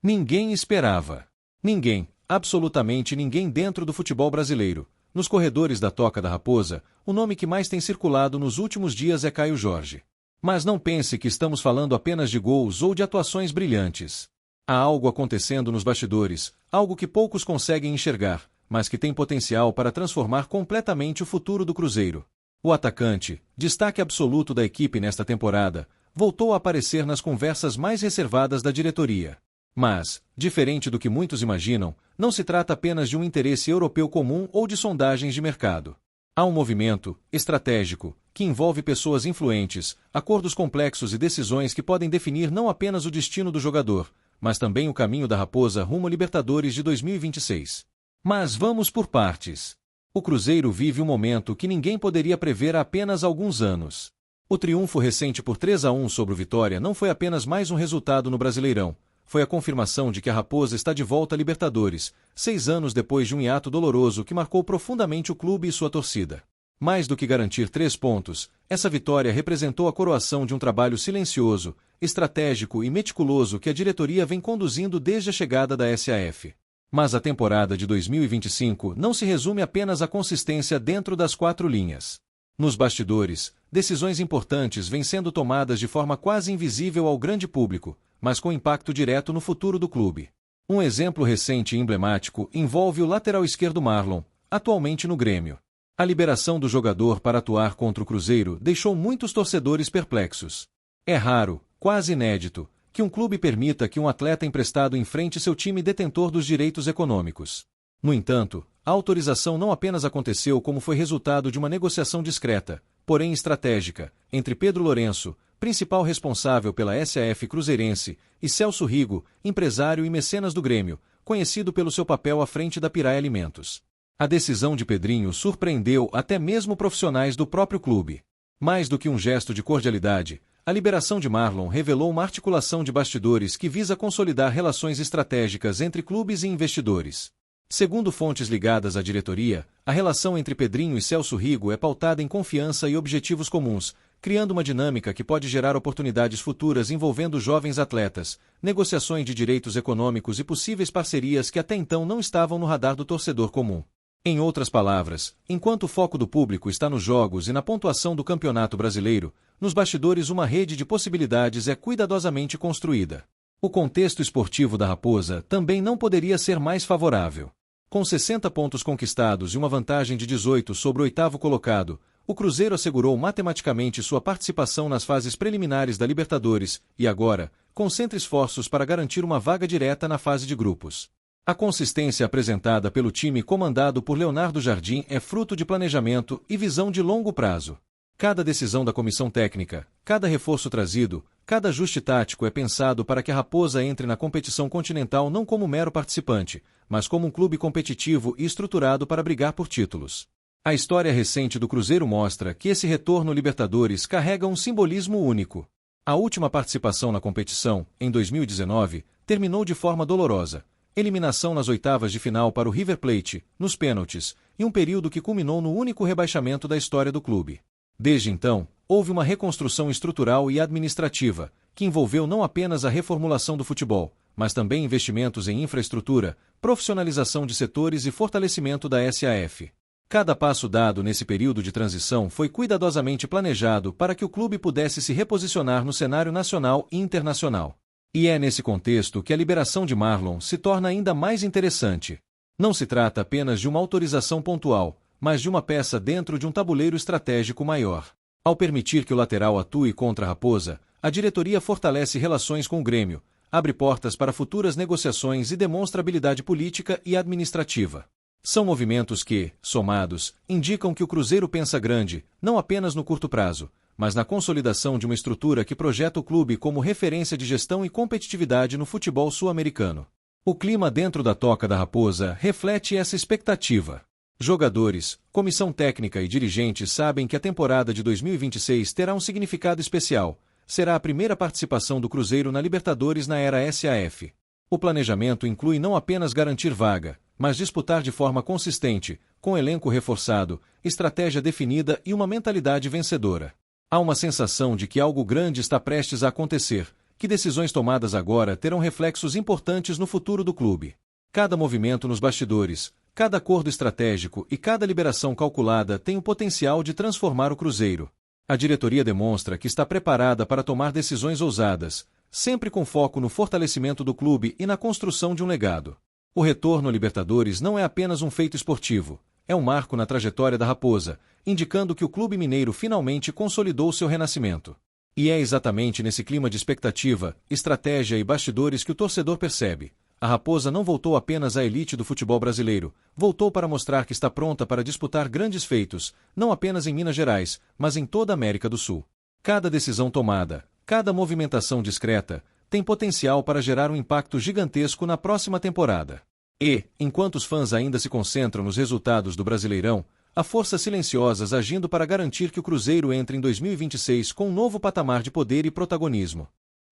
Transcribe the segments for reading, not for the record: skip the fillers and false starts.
Ninguém esperava. Ninguém, absolutamente ninguém dentro do futebol brasileiro. Nos corredores da Toca da Raposa, o nome que mais tem circulado nos últimos dias é Caio Jorge. Mas não pense que estamos falando apenas de gols ou de atuações brilhantes. Há algo acontecendo nos bastidores, algo que poucos conseguem enxergar, mas que tem potencial para transformar completamente o futuro do Cruzeiro. O atacante, destaque absoluto da equipe nesta temporada, voltou a aparecer nas conversas mais reservadas da diretoria. Mas, diferente do que muitos imaginam, não se trata apenas de um interesse europeu comum ou de sondagens de mercado. Há um movimento estratégico que envolve pessoas influentes, acordos complexos e decisões que podem definir não apenas o destino do jogador, mas também o caminho da Raposa rumo à Libertadores de 2026. Mas vamos por partes. O Cruzeiro vive um momento que ninguém poderia prever há apenas alguns anos. O triunfo recente por 3-1 sobre o Vitória não foi apenas mais um resultado no Brasileirão. Foi a confirmação de que a Raposa está de volta à Libertadores, 6 anos depois de um hiato doloroso que marcou profundamente o clube e sua torcida. Mais do que garantir 3 pontos, essa vitória representou a coroação de um trabalho silencioso, estratégico e meticuloso que a diretoria vem conduzindo desde a chegada da SAF. Mas a temporada de 2025 não se resume apenas à consistência dentro das 4 linhas. Nos bastidores, decisões importantes vêm sendo tomadas de forma quase invisível ao grande público, mas com impacto direto no futuro do clube. Um exemplo recente e emblemático envolve o lateral esquerdo Marlon, atualmente no Grêmio. A liberação do jogador para atuar contra o Cruzeiro deixou muitos torcedores perplexos. É raro, quase inédito, que um clube permita que um atleta emprestado enfrente seu time detentor dos direitos econômicos. No entanto, a autorização não apenas aconteceu como foi resultado de uma negociação discreta, porém estratégica, entre Pedro Lourenço, principal responsável pela SAF cruzeirense, e Celso Rigo, empresário e mecenas do Grêmio, conhecido pelo seu papel à frente da Piraí Alimentos. A decisão de Pedrinho surpreendeu até mesmo profissionais do próprio clube. Mais do que um gesto de cordialidade, a liberação de Marlon revelou uma articulação de bastidores que visa consolidar relações estratégicas entre clubes e investidores. Segundo fontes ligadas à diretoria, a relação entre Pedrinho e Celso Rigo é pautada em confiança e objetivos comuns, criando uma dinâmica que pode gerar oportunidades futuras envolvendo jovens atletas, negociações de direitos econômicos e possíveis parcerias que até então não estavam no radar do torcedor comum. Em outras palavras, enquanto o foco do público está nos jogos e na pontuação do Campeonato Brasileiro, nos bastidores uma rede de possibilidades é cuidadosamente construída. O contexto esportivo da Raposa também não poderia ser mais favorável. Com 60 pontos conquistados e uma vantagem de 18 sobre o 8º colocado, o Cruzeiro assegurou matematicamente sua participação nas fases preliminares da Libertadores e agora, concentra esforços para garantir uma vaga direta na fase de grupos. A consistência apresentada pelo time comandado por Leonardo Jardim é fruto de planejamento e visão de longo prazo. Cada decisão da comissão técnica, cada reforço trazido, cada ajuste tático é pensado para que a Raposa entre na competição continental não como mero participante, mas como um clube competitivo e estruturado para brigar por títulos. A história recente do Cruzeiro mostra que esse retorno Libertadores carrega um simbolismo único. A última participação na competição, em 2019, terminou de forma dolorosa. Eliminação nas oitavas de final para o River Plate, nos pênaltis, e um período que culminou no único rebaixamento da história do clube. Desde então, houve uma reconstrução estrutural e administrativa, que envolveu não apenas a reformulação do futebol, mas também investimentos em infraestrutura, profissionalização de setores e fortalecimento da SAF. Cada passo dado nesse período de transição foi cuidadosamente planejado para que o clube pudesse se reposicionar no cenário nacional e internacional. E é nesse contexto que a liberação de Marlon se torna ainda mais interessante. Não se trata apenas de uma autorização pontual, mas de uma peça dentro de um tabuleiro estratégico maior. Ao permitir que o lateral atue contra a Raposa, a diretoria fortalece relações com o Grêmio, abre portas para futuras negociações e demonstra habilidade política e administrativa. São movimentos que, somados, indicam que o Cruzeiro pensa grande, não apenas no curto prazo, mas na consolidação de uma estrutura que projeta o clube como referência de gestão e competitividade no futebol sul-americano. O clima dentro da Toca da Raposa reflete essa expectativa. Jogadores, comissão técnica e dirigentes sabem que a temporada de 2026 terá um significado especial. Será a primeira participação do Cruzeiro na Libertadores na era SAF. O planejamento inclui não apenas garantir vaga, mas disputar de forma consistente, com elenco reforçado, estratégia definida e uma mentalidade vencedora. Há uma sensação de que algo grande está prestes a acontecer, que decisões tomadas agora terão reflexos importantes no futuro do clube. Cada movimento nos bastidores, cada acordo estratégico e cada liberação calculada tem o potencial de transformar o Cruzeiro. A diretoria demonstra que está preparada para tomar decisões ousadas, sempre com foco no fortalecimento do clube e na construção de um legado. O retorno à Libertadores não é apenas um feito esportivo, é um marco na trajetória da Raposa, indicando que o clube mineiro finalmente consolidou seu renascimento. E é exatamente nesse clima de expectativa, estratégia e bastidores que o torcedor percebe: a Raposa não voltou apenas à elite do futebol brasileiro, voltou para mostrar que está pronta para disputar grandes feitos, não apenas em Minas Gerais, mas em toda a América do Sul. Cada decisão tomada, cada movimentação discreta, tem potencial para gerar um impacto gigantesco na próxima temporada. E, enquanto os fãs ainda se concentram nos resultados do Brasileirão, há forças silenciosas agindo para garantir que o Cruzeiro entre em 2026 com um novo patamar de poder e protagonismo.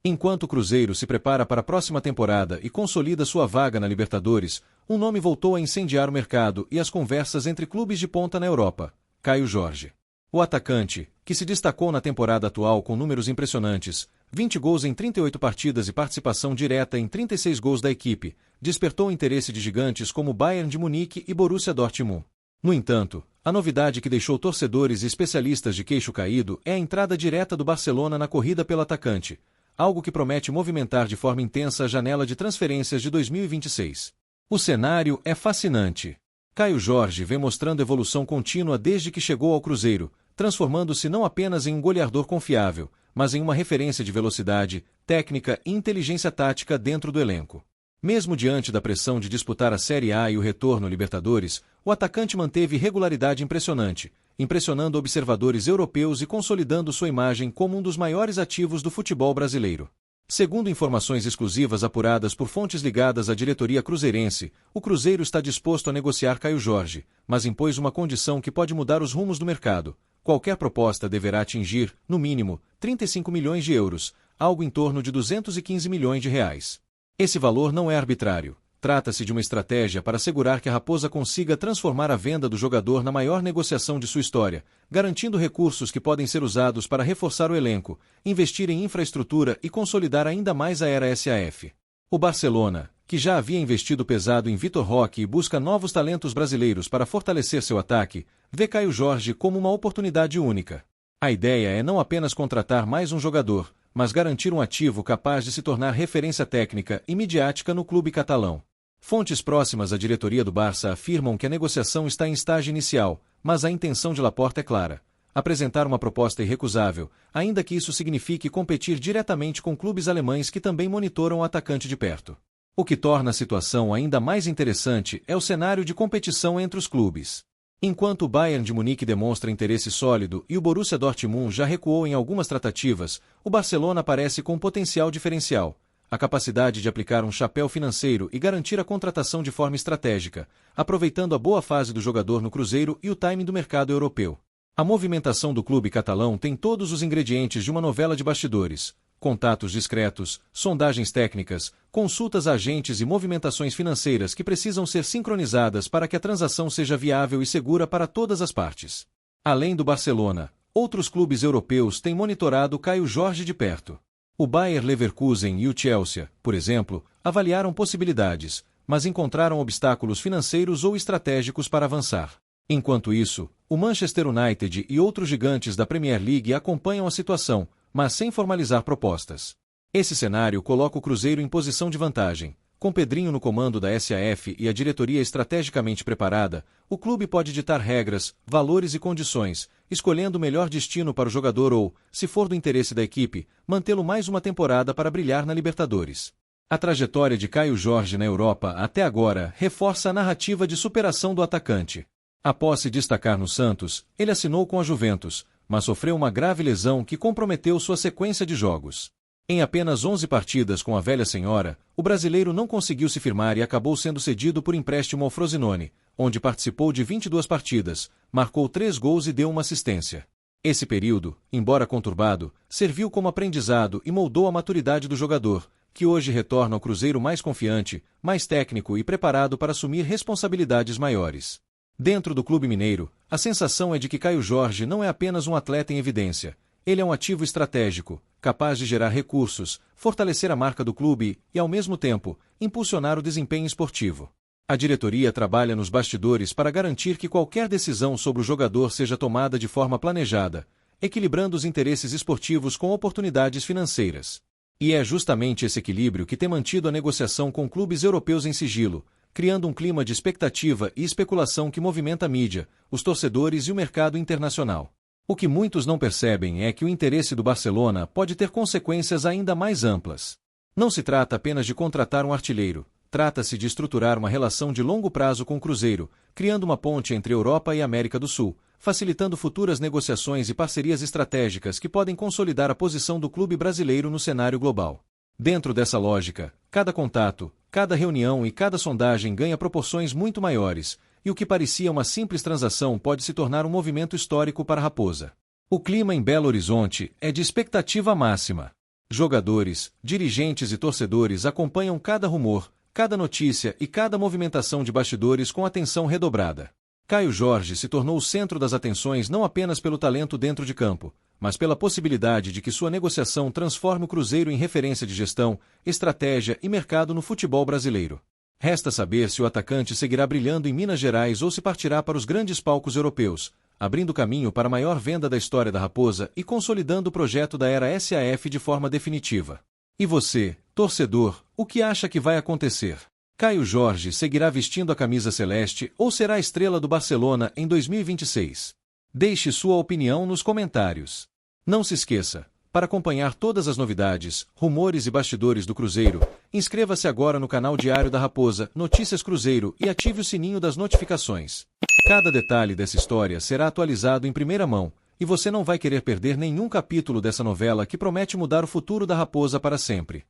Enquanto o Cruzeiro se prepara para a próxima temporada e consolida sua vaga na Libertadores, um nome voltou a incendiar o mercado e as conversas entre clubes de ponta na Europa: Caio Jorge. O atacante, que se destacou na temporada atual com números impressionantes, 20 gols em 38 partidas e participação direta em 36 gols da equipe, despertou o interesse de gigantes como Bayern de Munique e Borussia Dortmund. No entanto, a novidade que deixou torcedores e especialistas de queixo caído é a entrada direta do Barcelona na corrida pelo atacante, algo que promete movimentar de forma intensa a janela de transferências de 2026. O cenário é fascinante. Caio Jorge vem mostrando evolução contínua desde que chegou ao Cruzeiro, transformando-se não apenas em um goleador confiável, mas em uma referência de velocidade, técnica e inteligência tática dentro do elenco. Mesmo diante da pressão de disputar a Série A e o retorno à Libertadores, o atacante manteve regularidade impressionante, impressionando observadores europeus e consolidando sua imagem como um dos maiores ativos do futebol brasileiro. Segundo informações exclusivas apuradas por fontes ligadas à diretoria cruzeirense, o Cruzeiro está disposto a negociar Caio Jorge, mas impôs uma condição que pode mudar os rumos do mercado. Qualquer proposta deverá atingir, no mínimo, 35 milhões de euros, algo em torno de 215 milhões de reais. Esse valor não é arbitrário. Trata-se de uma estratégia para assegurar que a Raposa consiga transformar a venda do jogador na maior negociação de sua história, garantindo recursos que podem ser usados para reforçar o elenco, investir em infraestrutura e consolidar ainda mais a era SAF. O Barcelona, que já havia investido pesado em Vitor Roque e busca novos talentos brasileiros para fortalecer seu ataque, vê Caio Jorge como uma oportunidade única. A ideia é não apenas contratar mais um jogador, mas garantir um ativo capaz de se tornar referência técnica e midiática no clube catalão. Fontes próximas à diretoria do Barça afirmam que a negociação está em estágio inicial, mas a intenção de Laporta é clara: apresentar uma proposta irrecusável, ainda que isso signifique competir diretamente com clubes alemães que também monitoram o atacante de perto. O que torna a situação ainda mais interessante é o cenário de competição entre os clubes. Enquanto o Bayern de Munique demonstra interesse sólido e o Borussia Dortmund já recuou em algumas tratativas, o Barcelona aparece com um potencial diferencial: a capacidade de aplicar um chapéu financeiro e garantir a contratação de forma estratégica, aproveitando a boa fase do jogador no Cruzeiro e o timing do mercado europeu. A movimentação do clube catalão tem todos os ingredientes de uma novela de bastidores: contatos discretos, sondagens técnicas, consultas a agentes e movimentações financeiras que precisam ser sincronizadas para que a transação seja viável e segura para todas as partes. Além do Barcelona, outros clubes europeus têm monitorado Caio Jorge de perto. O Bayer Leverkusen e o Chelsea, por exemplo, avaliaram possibilidades, mas encontraram obstáculos financeiros ou estratégicos para avançar. Enquanto isso, o Manchester United e outros gigantes da Premier League acompanham a situação, mas sem formalizar propostas. Esse cenário coloca o Cruzeiro em posição de vantagem. Com Pedrinho no comando da SAF e a diretoria estrategicamente preparada, o clube pode ditar regras, valores e condições, escolhendo o melhor destino para o jogador ou, se for do interesse da equipe, mantê-lo mais uma temporada para brilhar na Libertadores. A trajetória de Caio Jorge na Europa até agora reforça a narrativa de superação do atacante. Após se destacar no Santos, ele assinou com a Juventus, mas sofreu uma grave lesão que comprometeu sua sequência de jogos. Em apenas 11 partidas com a velha senhora, o brasileiro não conseguiu se firmar e acabou sendo cedido por empréstimo ao Frosinone, onde participou de 22 partidas, marcou 3 gols e deu uma assistência. Esse período, embora conturbado, serviu como aprendizado e moldou a maturidade do jogador, que hoje retorna ao Cruzeiro mais confiante, mais técnico e preparado para assumir responsabilidades maiores. Dentro do clube mineiro, a sensação é de que Caio Jorge não é apenas um atleta em evidência. Ele é um ativo estratégico, capaz de gerar recursos, fortalecer a marca do clube e, ao mesmo tempo, impulsionar o desempenho esportivo. A diretoria trabalha nos bastidores para garantir que qualquer decisão sobre o jogador seja tomada de forma planejada, equilibrando os interesses esportivos com oportunidades financeiras. E é justamente esse equilíbrio que tem mantido a negociação com clubes europeus em sigilo, criando um clima de expectativa e especulação que movimenta a mídia, os torcedores e o mercado internacional. O que muitos não percebem é que o interesse do Barcelona pode ter consequências ainda mais amplas. Não se trata apenas de contratar um artilheiro, trata-se de estruturar uma relação de longo prazo com o Cruzeiro, criando uma ponte entre Europa e América do Sul, facilitando futuras negociações e parcerias estratégicas que podem consolidar a posição do clube brasileiro no cenário global. Dentro dessa lógica, cada contato, cada reunião e cada sondagem ganha proporções muito maiores, e o que parecia uma simples transação pode se tornar um movimento histórico para a Raposa. O clima em Belo Horizonte é de expectativa máxima. Jogadores, dirigentes e torcedores acompanham cada rumor, cada notícia e cada movimentação de bastidores com atenção redobrada. Caio Jorge se tornou o centro das atenções não apenas pelo talento dentro de campo, mas pela possibilidade de que sua negociação transforme o Cruzeiro em referência de gestão, estratégia e mercado no futebol brasileiro. Resta saber se o atacante seguirá brilhando em Minas Gerais ou se partirá para os grandes palcos europeus, abrindo caminho para a maior venda da história da Raposa e consolidando o projeto da era SAF de forma definitiva. E você, torcedor, o que acha que vai acontecer? Caio Jorge seguirá vestindo a camisa celeste ou será a estrela do Barcelona em 2026? Deixe sua opinião nos comentários. Não se esqueça, para acompanhar todas as novidades, rumores e bastidores do Cruzeiro, inscreva-se agora no canal Diário da Raposa, Notícias Cruzeiro e ative o sininho das notificações. Cada detalhe dessa história será atualizado em primeira mão, e você não vai querer perder nenhum capítulo dessa novela que promete mudar o futuro da Raposa para sempre.